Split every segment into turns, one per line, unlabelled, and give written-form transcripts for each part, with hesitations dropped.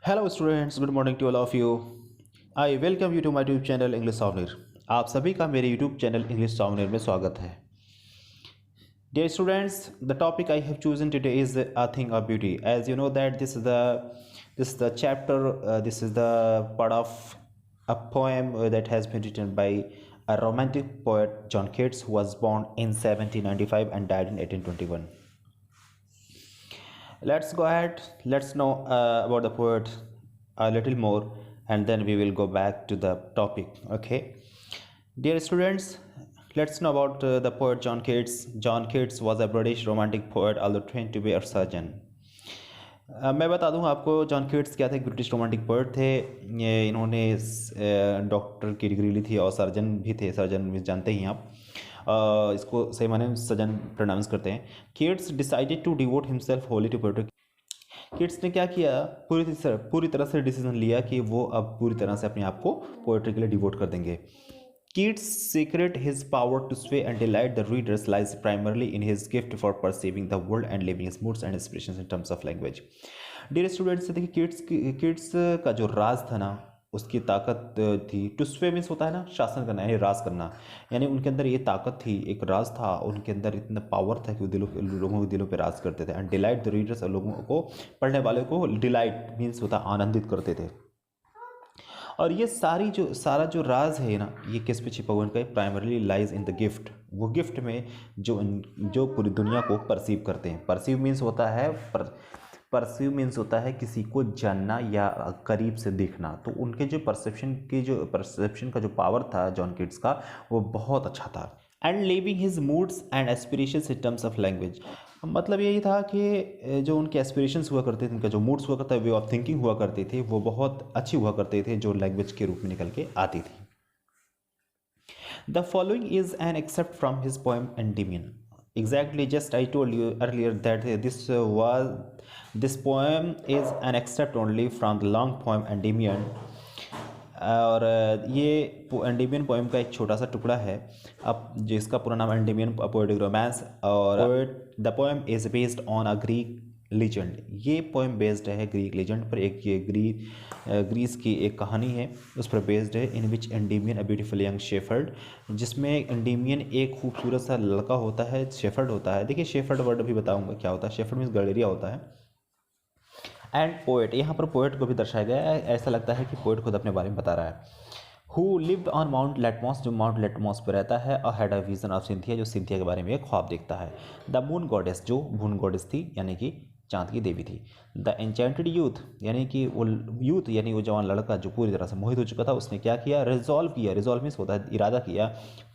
Hello students, good morning to all of you. I welcome you to my YouTube channel English software. आप सभी का मेरे YouTube channel English software में स्वागत है। Dear students, the topic I have chosen today is a thing of beauty. As you know that this is the chapter, this is the part of a poem that has been written by a romantic poet John Keats, who was born in 1795 and died in 1821. Let's go ahead. Let's know about the poet a little more, and then we will go back to the topic. Okay, dear students, let's know about the poet John Keats. John Keats was a British romantic poet, although trained to be a surgeon. मैं बता दूं आपको, John Keats क्या थे? British romantic poet थे। ये इन्होंने doctor की डिग्री ली थी और सर्जन भी थे। सर्जन भी जानते ही हैं आप। इसको सही माने सर्जन प्रोनाउंस करते हैं। Keats decided to devote himself wholly to poetry. Keats ने क्या किया? पूरी तरह से डिसीजन लिया कि वो अब पूरी तरह से अपने आप को पोएट्री के लिए डिवोट कर देंगे। Keats' secret, his power to sway and delight the readers, lies primarily in his gift for perceiving the world and living his moods and inspirations in terms of language. Dear students, देखिए kids का जो राज था ना, उसकी ताकत थी। To स्वे means होता है ना शासन करना, यानी राज करना। यानी उनके अंदर ये ताकत थी, एक राज था उनके अंदर, इतना पावर था कि वो लोगों के दिलों पे राज करते थे। एंड डिलाइट द रीडर्स, और लोगों को, पढ़ने वाले को डिलाइट मीन्स होता है आनंदित करते थे। और ये सारा जो राज है ना, ये किस पे छिपा हुआ इनका? Primarily lies in the gift. वो गिफ्ट में जो पूरी दुनिया को परसीव करते हैं। परसीव मीन्स होता है किसी को जानना या करीब से देखना। तो उनके जो परसेप्शन का जो पावर था जॉन किट्स का, वो बहुत अच्छा था। And living his moods and aspirations in terms of language. मतलब यही था कि जो उनके एस्पिरेशंस हुआ करते थे, उनका जो मूड्स हुआ करता है, वे ऑफ थिंकिंग हुआ करते थे, वो बहुत अच्छी हुआ करते थे, जो लैंग्वेज के रूप में निकल के आती थी। The following is an excerpt from his poem Endymion. Exactly, just I told you earlier that this poem is an excerpt only from the long poem Endymion. और ये एंडीमियन पोएम का एक छोटा सा टुकड़ा है, अब जिसका पूरा नाम एंडीमियन पोएटिक रोमांस। और the poem is based on a Greek legend. ये पोएम बेस्ड है ग्रीक लीजेंड पर। एक ये ग्रीस की एक कहानी है, उस पर बेस्ड है। In which Endymion a beautiful young shepherd, जिसमें एंडीमियन एक खूबसूरत सा लड़का होता है, शेफर्ड होता है। देखिए शेफर्ड वर्ड भी बताऊंगा क्या होता है। शेफर्ड मीन्स गडेरिया होता है। एंड पोएट, यहाँ पर पोएट को भी दर्शाया गया है। ऐसा लगता है कि पोएट खुद अपने बारे में बता रहा है। हु लिव्ड ऑन माउंट लेटमॉस, जो माउंट लेटमॉस पर रहता है। और had a vision of Cynthia, जो सिंथिया के बारे में एक ख्वाब देखता है। द मून गॉडेस, जो मून गॉडेस थी, यानी कि चांद की देवी थी। द एन्चेंटेड यूथ, यानी कि वो यूथ, यानी वो जवान लड़का जो पूरी तरह से मोहित हो चुका था, उसने क्या किया? रिजॉल्व किया। रिजॉल्व मीन्स होता है इरादा किया।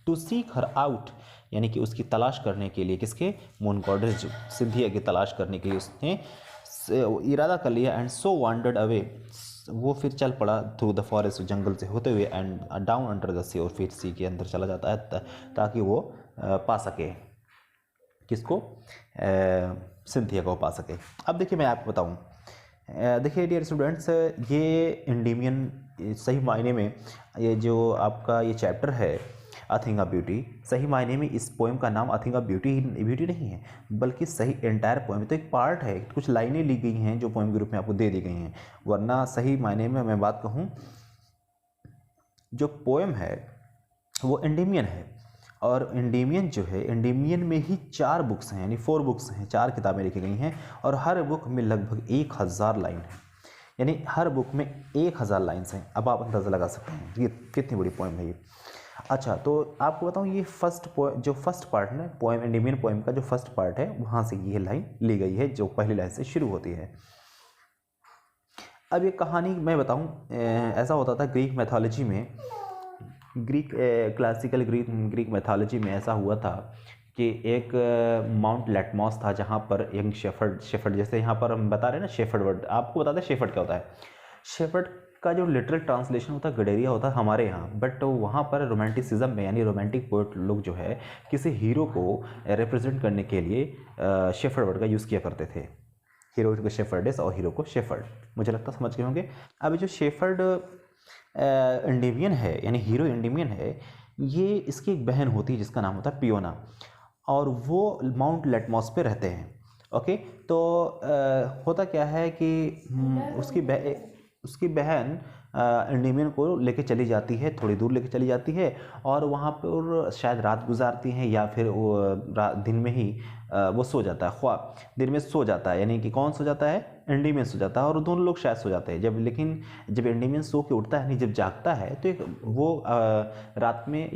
टू सीक हर आउट, यानी कि उसकी तलाश करने के लिए। किसके? मून गॉडेस, जो सिंथिया की तलाश करने के लिए उसने इरादा कर लिया। एंड सो वांडर्ड अवे, वो फिर चल पड़ा थ्रू द फॉरेस्ट, जंगल से होते हुए, एंड डाउन अंडर द सी, और फिर सी के अंदर चला जाता है ताकि वो पा सके किसको? सिंथिया को पा सके। अब देखिए मैं आपको बताऊं, देखिए डियर स्टूडेंट्स, ये एंडीमियन सही मायने में ये जो आपका ये चैप्टर है अ थिंग ऑफ ब्यूटी, सही मायने में इस पोएम का नाम अ थिंग ऑफ ब्यूटी नहीं है, बल्कि सही एंटायर पोएम तो एक पार्ट है। कुछ लाइनें ली गई हैं जो पोएम के रूप में आपको दे दी गई हैं, वरना सही मायने में मैं बात कहूँ, जो पोएम है वो एंडीमियन है। और एंडीमियन जो है, एंडीमियन में ही 4 बुक्स हैं, यानी 4 बुक्स हैं, 4 किताबें लिखी गई हैं। और हर बुक में लगभग 1000 लाइन है, यानी हर बुक में 1000 लाइन्स हैं। अब आप अंदाज़ा लगा सकते हैं ये कितनी बड़ी पोएम है ये। अच्छा, तो आपको बताऊं, ये जो फर्स्ट पार्ट है पोएम, एंडीमियन पोएम का जो फर्स्ट पार्ट है, वहाँ से ये लाइन ली गई है, जो पहली लाइन से शुरू होती है। अब ये कहानी मैं बताऊं, ऐसा होता था ग्रीक मैथोलॉजी में, क्लासिकल ग्रीक मैथोलॉजी में ऐसा हुआ था कि एक माउंट लेटमॉस था, जहाँ पर यंग शेफर्ड जैसे यहाँ पर हम बता रहे हैं ना, शेफर्ड वर्ड आपको बताते हैं शेफर्ड क्या होता है। शेफर्ड का जो लिटरल ट्रांसलेशन होता है गडेरिया होता है हमारे यहाँ, बट तो वहाँ पर रोमांटिसिज्म में, यानी रोमांटिक पोएट लोग जो है किसी हीरो को रिप्रेजेंट करने के लिए शेफर्ड वर्ड का यूज़ किया करते थे। हीरो को शेफर्डेस और हीरो को शेफर्ड, मुझे लगता है समझ गए होंगे। अब जो शेफर्ड एंडीमियन है, यानी हीरो एंडीमियन है, ये इसकी एक बहन होती है जिसका नाम होता है पियोना, और वो माउंट लेटमॉस पे रहते हैं। ओके, तो होता क्या है कि उसकी उसकी बहन एंडीमियन को लेके चली जाती है, थोड़ी दूर लेके चली जाती है और वहाँ पर शायद रात गुजारती हैं या फिर वो दिन में ही वो सो जाता है, ख्वाब दिन में सो जाता है, यानी कि कौन सो जाता है, एंडीमियन सो जाता है और दोनों लोग शायद सो जाते हैं जब, लेकिन जब एंडीमियन सो के उठता है नहीं, जब जागता है तो एक वो रात में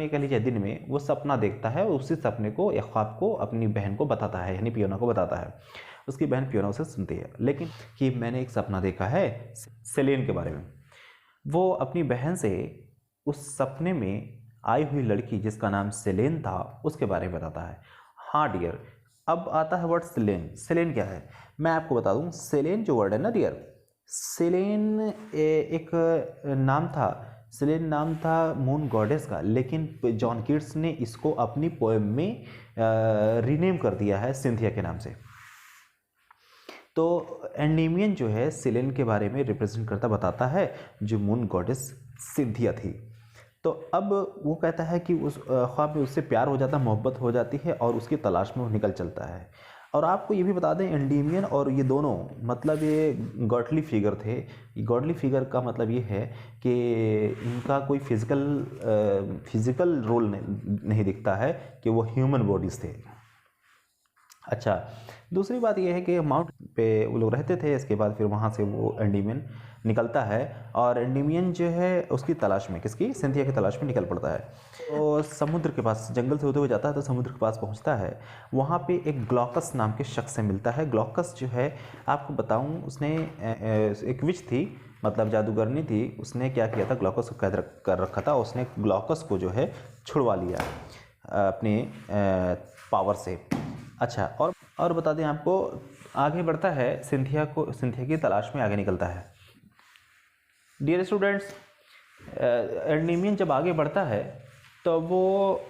कह लीजिए दिन में वो सपना देखता है और उसी सपने को या ख्वाब को अपनी बहन को बताता है, यानी पियोना को बताता है। उसकी बहन पियोना उसे सुनती है, लेकिन कि मैंने एक सपना देखा है सेलेन के बारे में। वो अपनी बहन से उस सपने में आई हुई लड़की जिसका नाम सेलेन था उसके बारे में बताता है। हाँ डियर, अब आता है वर्ड सेलेन। सेलेन क्या है मैं आपको बता दूं। सेलेन जो वर्ड है ना डियर, सेलेन एक नाम था, सेलेन नाम था मून गॉडेस का, लेकिन जॉन कीट्स ने इसको अपनी पोएम में रीनेम कर दिया है सिंथिया के नाम से। तो एंडीमियन जो है सेलेन के बारे में रिप्रेजेंट करता बताता है जो मून गॉडेस सिंथिया थी। तो अब वो कहता है कि उस ख्वाब में उससे प्यार हो जाता, मोहब्बत हो जाती है और उसकी तलाश में वो निकल चलता है। और आपको ये भी बता दें एंडीमियन और ये दोनों मतलब ये गॉडली फिगर थे। गॉडली फिगर का मतलब ये है कि इनका कोई फिजिकल रोल नहीं दिखता है कि वो ह्यूमन बॉडीज़ थे। अच्छा, दूसरी बात यह है कि माउंट पे वो लोग रहते थे, इसके बाद फिर वहाँ से वो एंडीमियन निकलता है और एंडीमियन जो है उसकी तलाश में, किसकी, सिंथिया की तलाश में निकल पड़ता है। तो समुद्र के पास, जंगल से होते हुए जाता है तो समुद्र के पास पहुँचता है। वहाँ पे एक ग्लॉकस नाम के शख्स से मिलता है। ग्लॉकस जो है आपको बताऊँ, उसने एक विच थी, मतलब जादूगरनी थी। उसने क्या किया था, ग्लॉकस को कैद कर रखा था। उसने ग्लॉकस को जो है छुड़वा लिया अपने पावर से। अच्छा, और बता दें आपको, आगे बढ़ता है सिंथिया की तलाश में आगे निकलता है। डियर स्टूडेंट्स, एंडीमियन जब आगे बढ़ता है तो वो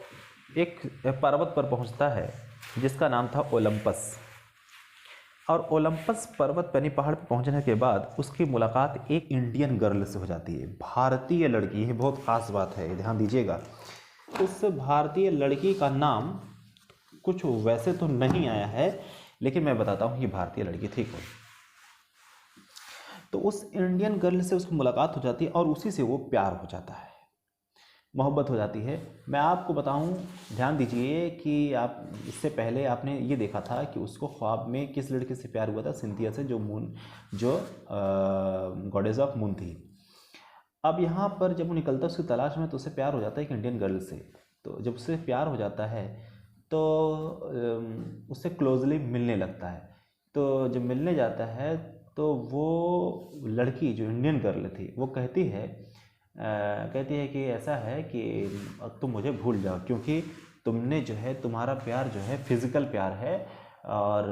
एक पर्वत पर पहुंचता है जिसका नाम था ओलंपस। और ओलंपस पर्वत यानी पहाड़ पर पहुंचने के बाद उसकी मुलाकात एक इंडियन गर्ल से हो जाती है, भारतीय लड़की है। बहुत ख़ास बात है, ध्यान दीजिएगा। उस भारतीय लड़की का नाम कुछ वैसे तो नहीं आया है, लेकिन मैं बताता हूँ ये भारतीय लड़की थी कौन। तो उस इंडियन गर्ल से उसकी मुलाकात हो जाती है और उसी से वो प्यार हो जाता है, मोहब्बत हो जाती है। मैं आपको बताऊं, ध्यान दीजिए कि आप इससे पहले आपने ये देखा था कि उसको ख्वाब में किस लड़के से प्यार हुआ था, सिंथिया से, जो गॉडेस ऑफ मून थी। अब यहाँ पर जब वो निकलता है उसकी तलाश में तो उससे प्यार हो जाता है एक इंडियन गर्ल से। तो जब उससे प्यार हो जाता है तो उससे क्लोजली मिलने लगता है। तो जब मिलने जाता है तो वो लड़की जो इंडियन गर्ल थी वो कहती है कि ऐसा है कि अब तुम मुझे भूल जाओ, क्योंकि तुमने जो है, तुम्हारा प्यार जो है फिज़िकल प्यार है और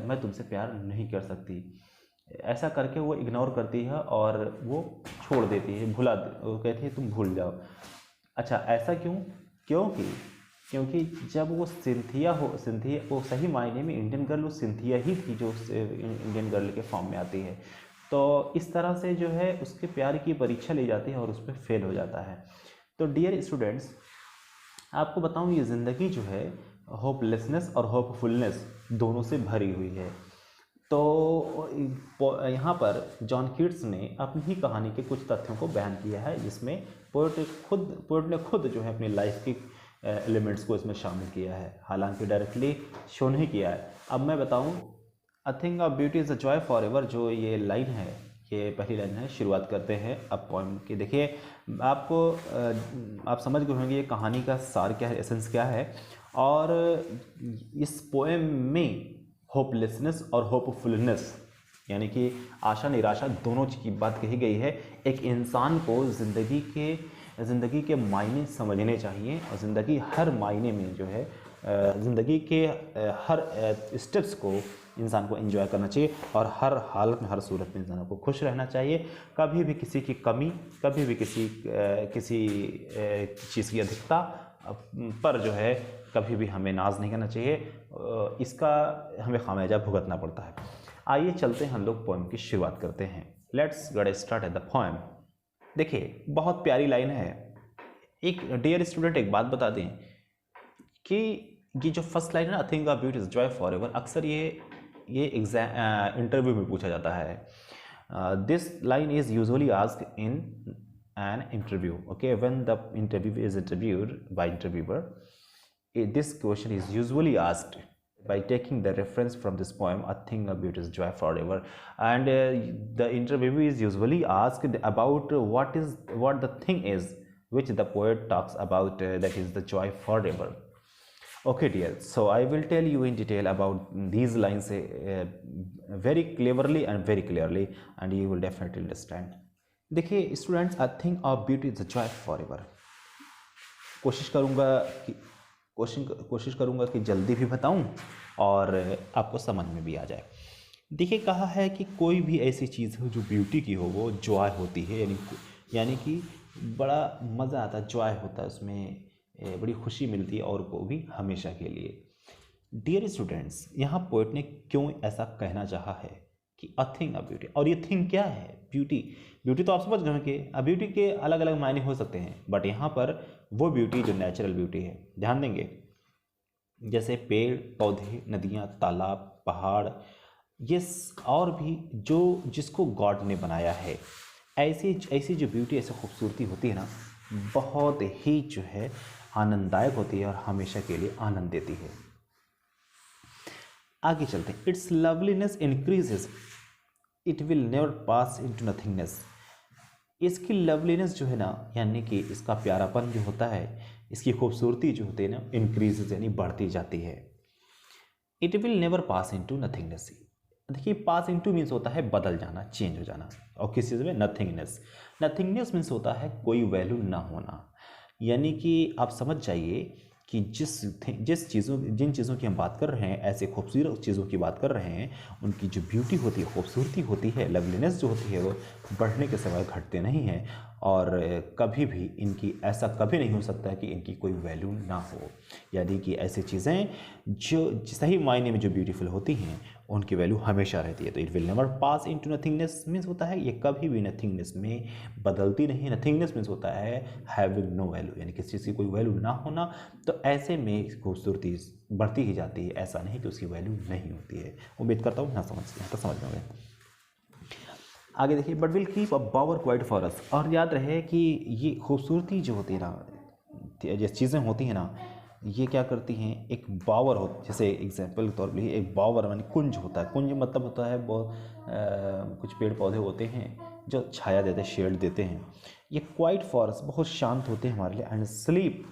मैं तुमसे प्यार नहीं कर सकती। ऐसा करके वो इग्नोर करती है और वो छोड़ देती है, वो कहती है तुम भूल जाओ। अच्छा, ऐसा क्यों? क्योंकि जब वो सिंथिया वो सही मायने में इंडियन गर्ल, वो सिंथिया ही थी जो इंडियन गर्ल के फॉर्म में आती है। तो इस तरह से जो है उसके प्यार की परीक्षा ली जाती है और उस पर फेल हो जाता है। तो डियर स्टूडेंट्स, आपको बताऊं ये ज़िंदगी जो है होपलेसनेस और होपफुलनेस दोनों से भरी हुई है। तो यहाँ पर जॉन कीट्स ने अपनी ही कहानी के कुछ तथ्यों को बयान किया है, जिसमें पोएट ने खुद जो है अपनी लाइफ की एलिमेंट्स को इसमें शामिल किया है, हालांकि डायरेक्टली शो नहीं किया है। अब मैं बताऊं, अ thing of beauty is a joy for ever, जो ये लाइन है, ये पहली लाइन है। शुरुआत करते हैं अब पोएम की। देखिए, आप समझ गए होंगे ये कहानी का सार क्या है, एसेंस क्या है। और इस पोएम में होपलेसनेस और होपफुलनेस, यानी कि आशा निराशा दोनों की बात कही गई है। एक इंसान को ज़िंदगी के मायने समझने चाहिए और ज़िंदगी हर मायने में जो है ज़िंदगी के हर स्टेप्स को इंसान को एंजॉय करना चाहिए और हर हालत में, हर सूरत में इंसान को खुश रहना चाहिए। कभी भी किसी की कमी, कभी भी किसी चीज़ की अधिकता पर जो है कभी भी हमें नाज नहीं करना चाहिए, इसका हमें खामियाजा भुगतना पड़ता है। आइए चलते हैं, हम लोग पोएम की शुरुआत करते हैं। Let's get start at the poem. देखिए, बहुत प्यारी लाइन है। एक डियर स्टूडेंट, एक बात बता दें कि ये जो फर्स्ट लाइन है, I think a beauty is Joy for ever, अक्सर ये एग्जाम इंटरव्यू में पूछा जाता है। This line is usually asked in an interview. Okay, when the interview is interviewed by interviewer, this question is usually asked by taking the reference from this poem, A Thing of Beauty is Joy Forever, and the interviewee is usually asked about what the thing is which the poet talks about, that is the joy forever. Okay dear, so I will tell you in detail about these lines very cleverly and very clearly, and you will definitely understand. देखिए students, I think of beauty is a joy for ever. कोशिश करूँगा कि जल्दी भी बताऊं और आपको समझ में भी आ जाए। देखिए कहा है कि कोई भी ऐसी चीज़ हो जो ब्यूटी की हो वो जॉय होती है, यानी कि बड़ा मज़ा आता है, जॉय होता है उसमें, बड़ी खुशी मिलती है और वो भी हमेशा के लिए। डियर स्टूडेंट्स, यहाँ पोएट ने क्यों ऐसा कहना चाहा है कि अ थिंग ऑफ ब्यूटी, और ये थिंग क्या है? ब्यूटी तो आप समझ गए कि ब्यूटी के अलग अलग मायने हो सकते हैं, बट यहाँ पर वो ब्यूटी जो नेचुरल ब्यूटी है, ध्यान देंगे, जैसे पेड़ पौधे, नदियाँ, तालाब, पहाड़, ये और भी जो जिसको गॉड ने बनाया है, ऐसी जो ब्यूटी, ऐसी खूबसूरती होती है ना, बहुत ही जो है आनंददायक होती है और हमेशा के लिए आनंद देती है। आगे चलते हैं। It's loveliness increases, it will never pass into nothingness. इसकी लवलीनेस जो है ना, यानी कि इसका प्यारापन जो होता है, इसकी खूबसूरती जो होती है ना, इंक्रीजेस यानी बढ़ती जाती है। It will never pass into nothingness. देखिए पास इनटू मीन्स होता है बदल जाना, चेंज हो जाना, और किस चीज़ में? नथिंगनेस। नथिंगनेस मीन्स होता है कोई वैल्यू ना होना, यानी कि आप समझ जाइए कि जिन चीज़ों की हम बात कर रहे हैं, ऐसे खूबसूरत चीज़ों की बात कर रहे हैं, उनकी जो ब्यूटी होती है, खूबसूरती होती है, लवलीनेस जो होती है, वो बढ़ने के सिवाय घटते नहीं हैं, और कभी भी इनकी ऐसा कभी नहीं हो सकता है कि इनकी कोई वैल्यू ना हो। यानी कि ऐसी चीज़ें जो सही मायने में जो ब्यूटीफुल होती हैं, उनकी वैल्यू हमेशा रहती है। तो it will never pass into nothingness means होता है ये कभी भी नथिंगनेस में बदलती नहीं। नथिंगनेस मीन्स होता है हैविंग नो वैल्यू, यानी किसी चीज़ की कोई वैल्यू ना होना। तो ऐसे में खूबसूरती बढ़ती ही जाती है, ऐसा नहीं कि उसकी वैल्यू नहीं होती है। उम्मीद करता हूँ तो समझ में। आगे देखिए, but will keep a bower quiet for us. और याद रहे कि ये खूबसूरती जो होती है ना, जो चीज़ें होती हैं ना, ये क्या करती हैं, एक बावर हो, जैसे एग्जाम्पल के तौर पर एक बावर यानी कुंज होता है। कुंज मतलब होता है कुछ पेड़ पौधे होते हैं जो छाया देते हैं, शेड देते हैं। ये क्वाइट फॉरेस्ट बहुत शांत होते हैं हमारे लिए। एंड स्लीप,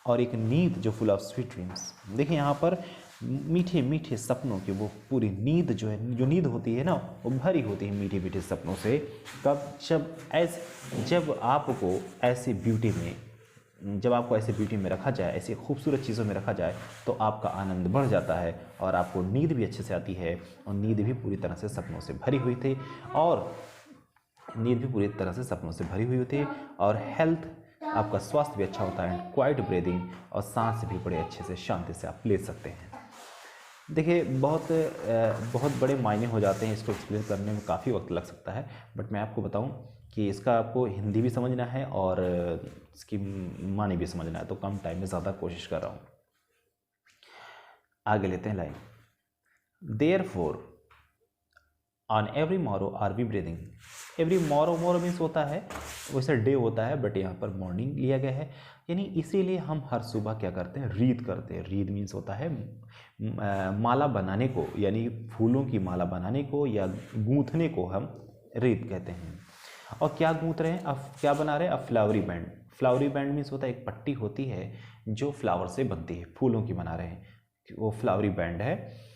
और एक नींद जो फुल ऑफ स्वीट ड्रीम्स। देखिए यहाँ पर मीठे मीठे सपनों की वो पूरी नींद जो है, जो नींद होती है ना, वो भरी होती है मीठे मीठे सपनों से। कब? जब आपको ऐसी ब्यूटी में रखा जाए, ऐसी खूबसूरत चीज़ों में रखा जाए, तो आपका आनंद बढ़ जाता है और आपको नींद भी अच्छे से आती है। और नींद भी पूरी तरह से सपनों से भरी हुई थी, और हेल्थ, आपका स्वास्थ्य भी अच्छा होता है। क्वाइट ब्रीदिंग, और सांस भी बड़े अच्छे से शांति से आप ले सकते हैं। देखिए बहुत बड़े मायने हो जाते हैं, इसको एक्सप्लेन करने में काफ़ी वक्त लग सकता है, बट मैं आपको बताऊं कि इसका आपको हिंदी भी समझना है और इसकी मानी भी समझना है, तो कम टाइम में ज़्यादा कोशिश कर रहा हूँ। आगे लेते हैं line. Therefore on every morrow are we breathing. Every morrow means होता है, वैसे डे होता है, बट यहाँ पर मॉर्निंग लिया गया है, यानी इसीलिए हम हर सुबह क्या करते हैं, रीद करते हैं। रीद मीन्स होता है माला बनाने को, यानी फूलों की माला बनाने को या गूंथने को हम रीद कहते हैं। और क्या गूंथ रहे हैं, अब क्या बना रहे हैं, अब flowery band. Flowery band means होता है एक पट्टी होती है जो फ्लावर से बनती है, फूलों की बना रहे हैं, वो फ्लावरी बैंड है।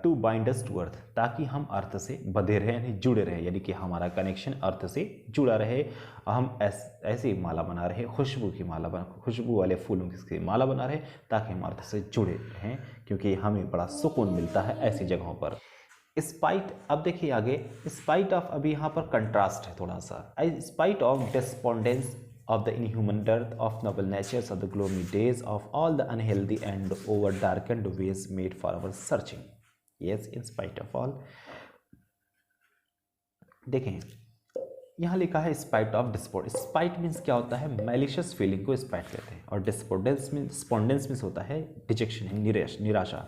To bind us to earth, ताकि हम अर्थ से बंधे रहें, यानी जुड़े रहें, यानी कि हमारा कनेक्शन अर्थ से जुड़ा रहे। हम ऐसी माला बना रहे, खुशबू वाले फूलों की माला बना रहे, ताकि हम अर्थ से जुड़े रहें, क्योंकि हमें बड़ा सुकून मिलता है ऐसी जगहों पर। स्पाइट, अब देखिए आगे, स्पाइट ऑफ, अभी यहाँ पर कंट्रास्ट है थोड़ा सा। Spite of despondence of the inhuman dearth of noble natures of the gloomy days of all the unhealthy and over darkened ways made for our searching. Yes, in spite of all. देखें यहाँ लिखा है spite of डिस्पोर्ड। Spite means क्या होता है, malicious feeling को spite कहते हैं, और डिस्पोंडेंस मीन्स होता है डिजेक्शन, निराशा।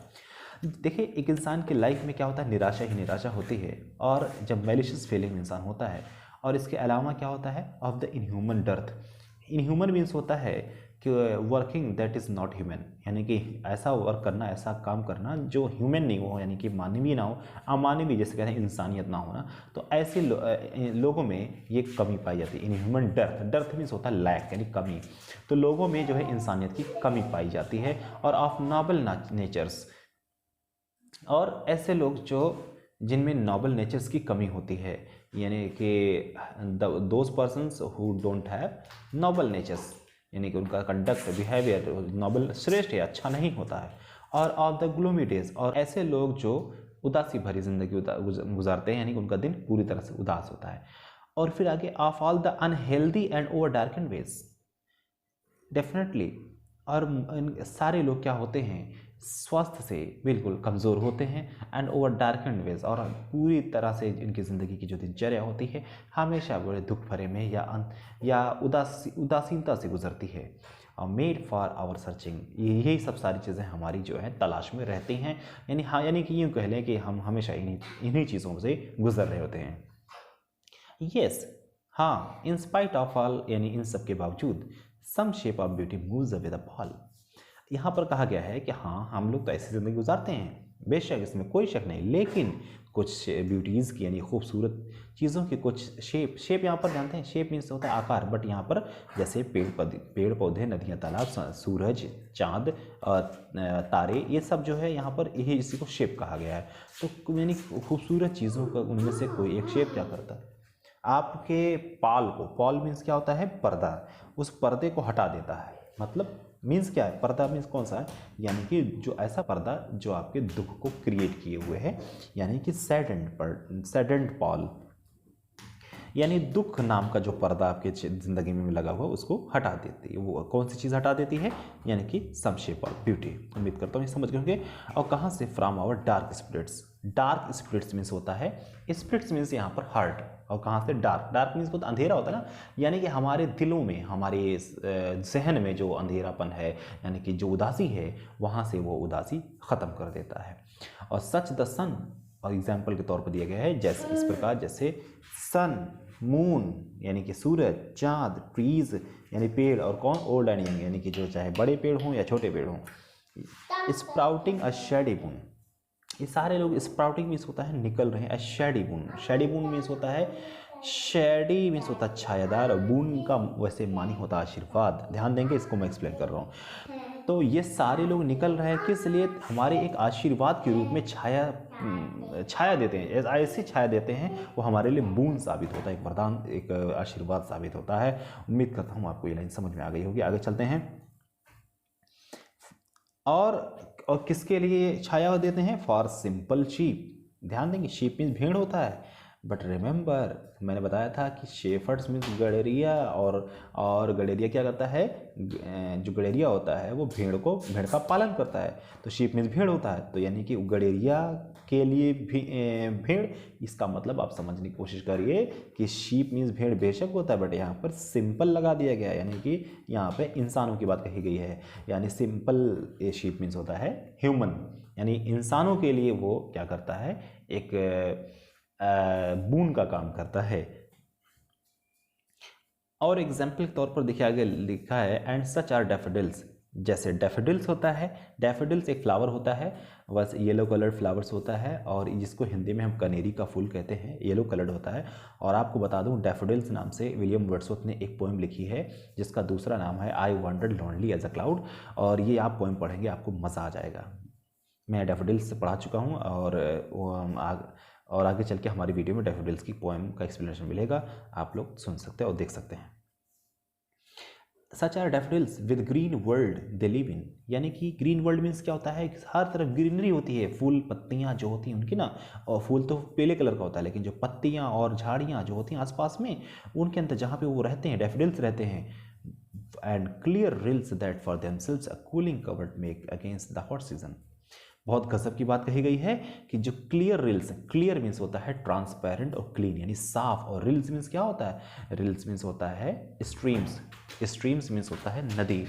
देखिए एक इंसान की लाइफ में क्या होता है, निराशा ही निराशा होती है, और जब मैलिशियस फीलिंग इंसान होता है, और इसके अलावा क्या होता है, of the inhuman dearth. Inhuman means होता है कि working that is not human, यानी कि ऐसा वर्क करना, ऐसा काम करना जो ह्यूमन नहीं हो, यानी कि मानवीय ना हो, अमानवीय, जैसे कहते हैं इंसानियत ना होना। तो ऐसे लोगों में ये कमी पाई जाती है। इनह्यूमन डर्थ, डर्थ मीन्स होता है लैक, यानी कमी। तो लोगों में जो है इंसानियत की कमी पाई जाती है। और ऑफ नॉबल नेचर्स, और ऐसे लोग जो जिनमें नॉबल नेचर्स की कमी होती है, यानी कि those persons who don't have noble natures, यानी कि उनका कंडक्ट बिहेवियर नॉबल श्रेष्ठ या अच्छा नहीं होता है। और ऑफ द ग्लूमी डेज, और ऐसे लोग जो उदासी भरी जिंदगी गुजारते हैं, यानी कि उनका दिन पूरी तरह से उदास होता है। और फिर आगे, of all the unhealthy and over darkened ways, definitely. और सारे लोग क्या होते हैं, स्वास्थ्य से बिल्कुल कमज़ोर होते हैं, एंड ओवर डार्कन वेज, और पूरी तरह से इनकी ज़िंदगी की जो दिनचर्या होती है हमेशा बड़े दुख भरे में या उदासीनता से गुजरती है। और मेड फॉर आवर सर्चिंग, यही सब सारी चीज़ें हमारी जो है तलाश में रहती हैं, यानी हाँ, यानी कि यूँ कह लें कि हम हमेशा इन्हीं चीज़ों से गुजर रहे होते हैं। यस, हाँ, इन स्पाइट ऑफ ऑल, यानी इन सब के बावजूद, some shape of beauty moves away the ball. यहाँ पर कहा गया है कि हाँ, हम लोग तो ऐसी ज़िंदगी गुजारते हैं, बेशक इसमें कोई शक नहीं, लेकिन कुछ ब्यूटीज़ की, यानी खूबसूरत चीज़ों की कुछ शेप यहाँ पर जानते हैं, शेप मीन्स होता है आकार, बट यहाँ पर जैसे पेड़ पौधे, नदियाँ, तालाब, सूरज, चाँद और तारे, ये सब जो है यहाँ पर यही इसी को शेप कहा गया है। तो यानी खूबसूरत चीज़ों का उनमें से कोई एक शेप क्या करता है, आपके पॉल मीन्स क्या होता है, पर्दा, उस पर्दे को हटा देता है। मतलब मीन्स क्या है, पर्दा मीन्स कौन सा है, यानी कि जो ऐसा पर्दा जो आपके दुख को क्रिएट किए हुए है, यानी कि सैडेंड पॉल, यानी दुख नाम का जो पर्दा आपके ज़िंदगी में लगा हुआ उसको हटा देती है। वो कौन सी चीज़ हटा देती है, यानी कि सम शेप ऑफ ब्यूटी। उम्मीद करता हूँ ये समझ गए होंगे। और कहाँ से, from our dark spirits. Dark spirits means होता है, स्पिरिट्स मीन्स यहाँ पर हार्ट, और कहाँ से, डार्क मीन्स बहुत अंधेरा होता है ना, यानी कि हमारे दिलों में, हमारे जहन में जो अंधेरापन है, यानी कि जो उदासी है, वहाँ से वो उदासी ख़त्म कर देता है। और सच द सन, और एग्जाम्पल के तौर पर दिया गया है, जैसे इस प्रकार, जैसे सन, मून यानी कि सूरज, चाँद, ट्रीज यानी पेड़, और कौन, ओल्ड एंड यंग, यानी कि जो चाहे बड़े पेड़ हों या छोटे पेड़ हों। स्प्राउटिंग अ शेडी बून, ये सारे लोग, स्प्राउटिंग मीन्स होता है निकल रहे हैं, शेडी बून मीन्स होता है, शेडी मीन्स होता है छायादार, और बून का वैसे मानी होता है आशीर्वाद। ध्यान देंगे, इसको मैं एक्सप्लेन कर रहा हूँ। तो ये सारे लोग निकल रहे हैं किस लिए, हमारे एक आशीर्वाद के रूप में छाया देते हैं, ऐसी छाया देते हैं, वो हमारे लिए बून साबित होता है, एक वरदान, एक आशीर्वाद साबित होता है। उम्मीद करता हूँ आपको ये लाइन समझ में आ गई होगी। आगे चलते हैं। और किसके लिए छाया देते हैं, फॉर सिंपल शीप। ध्यान देंगे, शीप मीन्स भेड़ होता है, बट रिमेंबर मैंने बताया था कि शेफर्ड्स मीन्स गड़ेरिया, और गड़ेरिया क्या करता है, जो गड़ेरिया होता है वो भेड़ का पालन करता है। तो शीप मीन्स भेड़ होता है, तो यानी कि गड़ेरिया के लिए भी भेड़, इसका मतलब आप समझने की कोशिश करिए कि शीप मीन्स भेड़ बेशक होता है, बट यहाँ पर सिंपल लगा दिया गया है, यानी कि यहाँ पे इंसानों की बात कही गई है, यानी सिंपल शीप मीन्स होता है ह्यूमन, यानी इंसानों के लिए वो क्या करता है, एक बून का काम करता है। और एग्जाम्पल के तौर पर देखिए आगे लिखा है, एंड सच आर डैफोडिल्स, जैसे डैफोडिल्स होता है, डैफोडिल्स एक फ्लावर होता है, बस येलो कलर्ड फ्लावर्स होता है, और जिसको हिंदी में हम कनेरी का फूल कहते हैं, येलो कलर्ड होता है। और आपको बता दूं, डैफोडिल्स नाम से विलियम वर्ड्सवर्थ ने एक पोएम लिखी है, जिसका दूसरा नाम है I wandered lonely as a cloud, और ये आप पोएम पढ़ेंगे आपको मज़ा आ जाएगा। मैं डैफोडिल्स से पढ़ा चुका हूँ, और आगे चल के हमारी वीडियो में डैफोडिल्स की पोएम का एक्सप्लेनेशन मिलेगा, आप लोग सुन सकते हैं और देख सकते हैं। Such are daffodils with green world they live in, यानी कि ग्रीन वर्ल्ड मीन्स क्या होता है, हर तरफ ग्रीनरी होती है, फूल पत्तियां जो होती हैं उनकी ना, और फूल तो पीले कलर का होता है, लेकिन जो पत्तियां और झाड़ियां जो होती हैं आसपास में, उनके अंदर जहाँ पे वो रहते हैं, डैफोडिल्स रहते हैं, and clear reels that for themselves a cooling covered make against the hot season. बहुत गजब की बात कही गई है कि जो क्लियर रिल्स, क्लियर मीन्स होता है ट्रांसपेरेंट और क्लीन यानी साफ, और रिल्स मीन्स क्या होता है, रिल्स मीन्स होता है स्ट्रीम्स, स्ट्रीम्स मीन्स होता है नदी,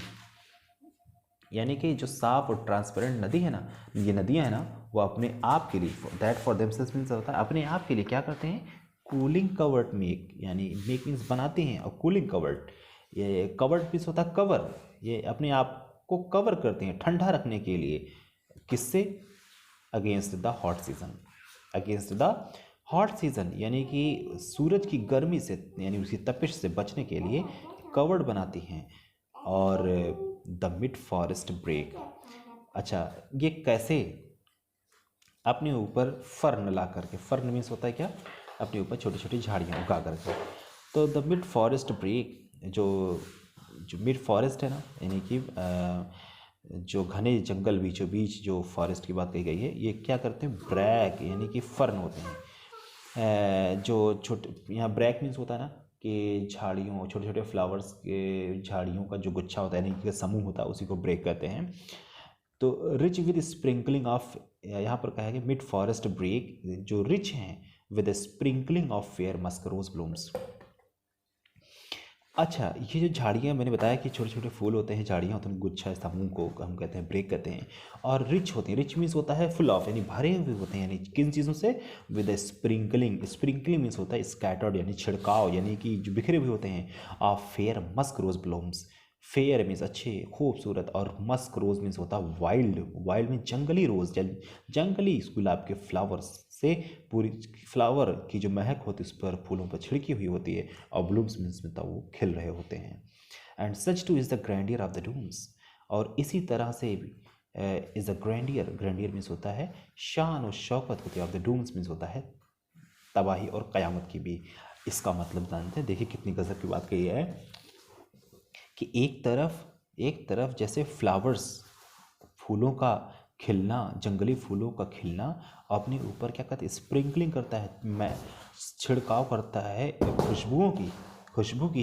यानी कि जो साफ और ट्रांसपेरेंट नदी है ना, ये नदियाँ है ना, वो अपने आप के लिए, दैट फॉर देमसेल्व्स मीन्स होता है अपने आप के लिए क्या करते हैं, कूलिंग कवर्ड मेक, यानी मेक मीन्स बनाते हैं, और कूलिंग कवर्ड, ये कवर्ड मीन्स होता है कवर, ये अपने आप को कवर करते हैं ठंडा रखने के लिए, किससे, against the hot season, against the hot season, यानी कि सूरज की गर्मी से, यानी उसकी तपिश से बचने के लिए कवर्ड बनाती हैं। और द मिड फॉरेस्ट ब्रेक, अच्छा ये कैसे, अपने ऊपर फर्न ला करके, फर्न मीन्स होता है क्या, अपने ऊपर छोटी छोटी झाड़ियाँ उगा करके। तो द मिड फॉरेस्ट ब्रेक, जो जो मिड फॉरेस्ट है ना, यानी कि जो घने जंगल बीचों बीच जो फॉरेस्ट की बात कही गई है, ये क्या करते हैं, ब्रैक यानी कि फर्न होते हैं। जो छोटे, यहाँ ब्रैक मीन्स होता है ना कि झाड़ियों, छोटे छोटे फ्लावर्स के झाड़ियों का जो गुच्छा होता है, यानी कि समूह होता है, उसी को ब्रेक कहते हैं। तो रिच विद स्प्रिंकलिंग ऑफ, यहाँ पर कहा है कि मिड फॉरेस्ट ब्रेक जो रिच हैं with sprinkling of fair musk rose blooms. अच्छा, ये जो झाड़ियाँ मैंने बताया कि छोटे छोटे फूल होते हैं, झाड़ियाँ होती हैं, गुच्छा समूह को हम कहते हैं ब्रेक कहते हैं। और रिच होते हैं, रिच मीन्स होता है फुल ऑफ, यानी भरे हुए होते हैं, यानी किन चीज़ों से, विद स्प्रिंकलिंग, स्प्रिंकलिंग मीन्स होता है स्कैटर्ड, यानी छिड़काव, यानी कि जो बिखरे हुए होते हैं, of fair musk rose blooms, fair means अच्छे खूबसूरत, और मस्क रोज मीन्स होता है वाइल्ड, वाइल्ड में जंगली रोज, जंगली गुलाब के फ्लावर्स से पूरी, फ्लावर की जो महक होती है उस पर फूलों पर छिड़की हुई होती है, और ब्लूम्स मीन्स में वो खिल रहे होते हैं। And such too is the grandeur of the dooms, और इसी तरह से is the grandeur, grandeur means होता है शान और शौकत होती है, ऑफ द डूम्स मीन्स होता है तबाही और क़यामत की भी। इसका मतलब जानते हैं, देखिए कितनी गज़ब की बात कही है कि एक तरफ जैसे फ्लावर्स, फूलों का खिलना, जंगली फूलों का खिलना, अपने ऊपर क्या करता है, स्प्रिंकलिंग करता है, मैं छिड़काव करता है खुशबुओं की, खुशबू का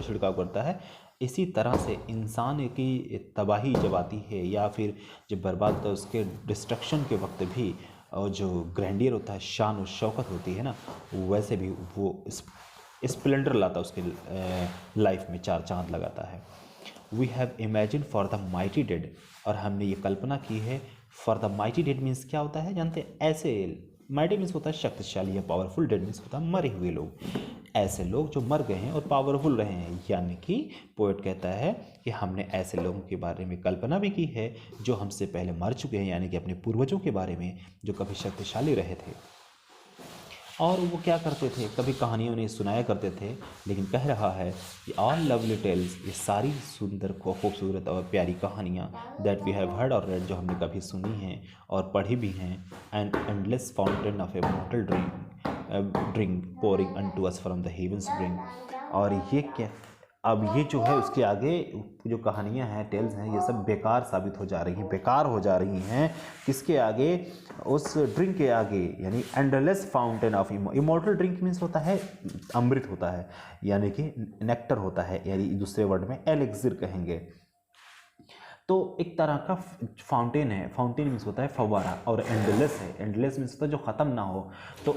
छिड़काव करता है। इसी तरह से इंसान की तबाही जब आती है, या फिर जब बर्बाद होता है, उसके डिस्ट्रक्शन के वक्त भी, और जो ग्रैंडियर होता है, शान और शौकत होती है ना, वैसे भी वो स्प्लेंडर लाता है उसके लाइफ में, चार चांद लगाता है। We have imagine for the mighty dead, और हमने ये कल्पना की है, for the mighty dead means क्या होता है जानते हैं, ऐसे, माइटी मीन्स होता है शक्तिशाली या पावरफुल, डेड मीन्स होता है मरे हुए लोग, ऐसे लोग जो मर गए हैं और पावरफुल रहे हैं, यानी कि पोएट कहता है कि हमने ऐसे लोगों के बारे में कल्पना भी की है जो हमसे पहले मर चुके हैं, यानी कि अपने पूर्वजों के बारे में जो कभी शक्तिशाली रहे थे। और वो क्या करते थे, कभी कहानियों ने सुनाया करते थे, लेकिन कह रहा है कि ऑल लवली टेल्स, ये सारी सुंदर खूबसूरत और प्यारी कहानियाँ, दैट वी हैव हर्ड और रेड, जो हमने कभी सुनी हैं और पढ़ी भी हैं, and endless fountain of a mortal drink pouring unto us from the heavens brink. और ये क्या, अब ये जो है उसके आगे जो कहानियाँ हैं, टेल्स हैं, ये सब बेकार साबित हो जा रही हैं, बेकार हो जा रही हैं, किसके आगे, उस ड्रिंक के आगे, यानी endless fountain of immortal drink means होता है अमृत होता है, यानी कि नेक्टर होता है, यानी दूसरे वर्ड में एलेक्सिर कहेंगे। तो एक तरह का फाउंटेन है, फाउंटेन मीन्स होता है फव्वारा, और एंडलेस है, एंडलेस मीन्स होता है जो ख़त्म ना हो। तो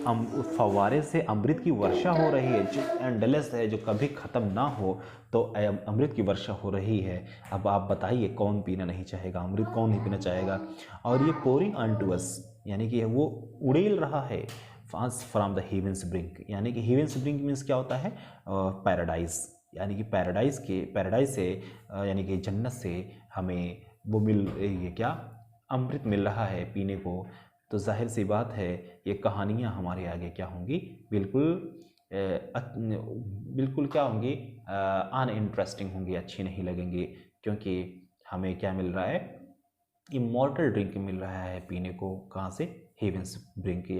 फव्वारे से अमृत की वर्षा हो रही है, जो एंडलेस है, जो कभी ख़त्म ना हो, तो अमृत की वर्षा हो रही है। अब आप बताइए कौन पीना नहीं चाहेगा, अमृत कौन नहीं पीना चाहेगा। और ये पोरिंग ऑन टू अस, यानी कि वो उड़ेल रहा है, fast from the heavens brink, यानी कि हेवेंस ब्रिंक मीन्स क्या होता है, पैराडाइज, यानी कि पैराडाइज से, यानी कि जन्नत से हमें वो ये क्या, अमृत मिल रहा है पीने को। तो जाहिर सी बात है ये कहानियाँ हमारे आगे क्या होंगी, बिल्कुल क्या होंगी, अनइंटरेस्टिंग होंगी, अच्छी नहीं लगेंगी, क्योंकि हमें क्या मिल रहा है, इमॉर्टल ड्रिंक मिल रहा है पीने को, कहाँ से, हेवेंस ड्रिंक।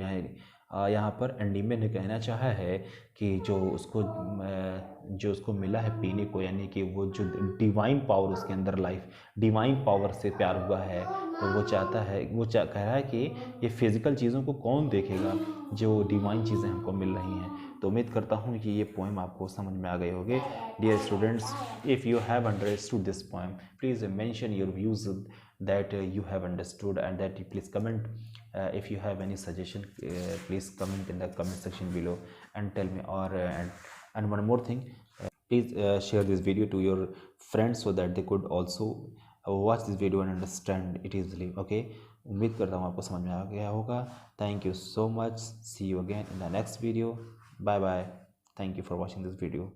यहाँ पर एंडीमे ने कहना चाहा है कि जो उसको मिला है पीने को, यानी कि वो जो डिवाइन पावर उसके अंदर, लाइफ डिवाइन पावर से प्यार हुआ है, तो वो चाहता है, कह रहा है कि ये फिज़िकल चीज़ों को कौन देखेगा, जो डिवाइन चीज़ें हमको मिल रही हैं। तो उम्मीद करता हूँ कि ये पोएम आपको समझ में आ गए होंगे। Dear students, if you have understood this poem, please mention your views that you have understood, and that you please comment. If you have any suggestion, please comment in the comment section below and tell me. Or and one more thing, please share this video to your friends so that they could also watch this video and understand it easily. Okay, उम्मीद करता हूँ आपको समझ में आ गया होगा। Thank you so much, see you again in the next video, bye bye, thank you for watching this video.